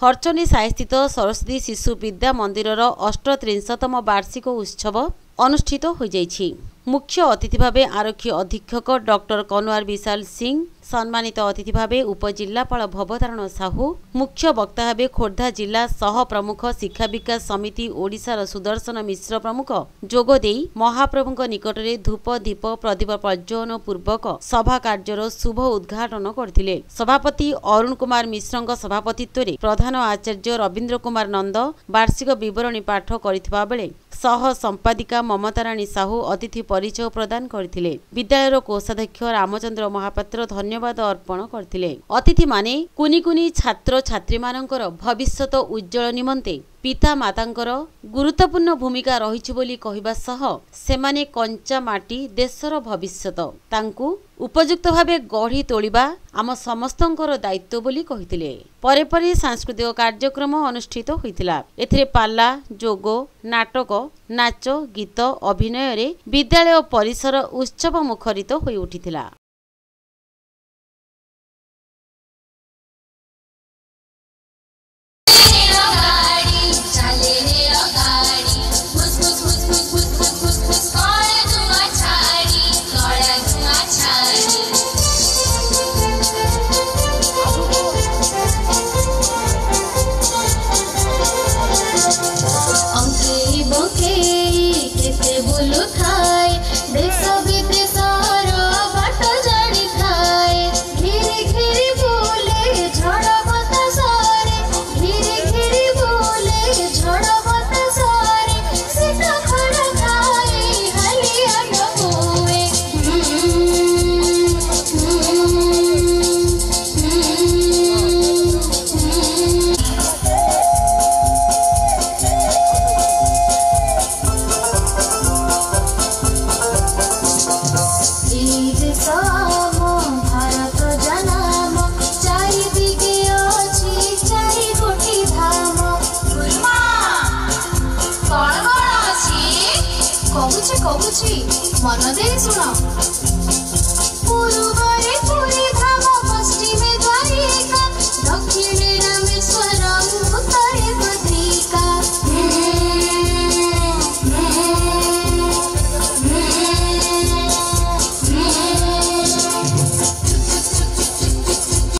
हरचनी साहिस्थित सरस्वती शिशु विद्या मंदिरर 38तम वार्षिक उत्सव अनुष्ठित हो जाइछि। मुख्य अतिथि भावे आरक्षी अधीक्षक डॉक्टर कनवार विशाल सिंह, सम्मानित अतिथि भावे उपजिल्लापाल भवतारण साहू, मुख्य वक्ता भावे खोर्धा जिला सह प्रमुख शिक्षा विकास समिति ओडिशार सुदर्शन मिश्र प्रमुख जोगदेई महाप्रभुंक निकटरे धूप दीप प्रदीप प्रज्वलन पूर्वक सभा कार्यर शुभ उद्घाटन करथिले। सभापति अरुण कुमार मिश्रंक सभापतित्व प्रधान आचार्य रवींद्र कुमार नंद वार्षिक विवरणी पाठ करिथिबा बेले सह संपादिका ममताराणी साहू अतिथि परिचय प्रदान करथिले। विद्यालयर कोषाध्यक्ष रामचंद्र महापात्र धन्यवाद अर्पण करथिले। अतिथि माने कुनी कुनी छात्र छात्री मानकर भविष्यत उज्जवल निमंते पिता मातांकर गुरुत्वपूर्ण भूमिका रहिछि बोली कहिबा सह सेमाने कंचा माटी देशर भविष्यत तांकु उपयुक्त भावे गढ़ी तोलिबा आम समस्तंकर दायित्व बोली कहिथिले। परे परे सांस्कृतिक कार्यक्रम अनुष्ठित होइतिला। एथिरे पाला, जोगो, नाटक, नाच, गीत, अभिनय रे विद्यालय परिसर उत्सव मुखरित होई उठितिला। मन दे सुनो।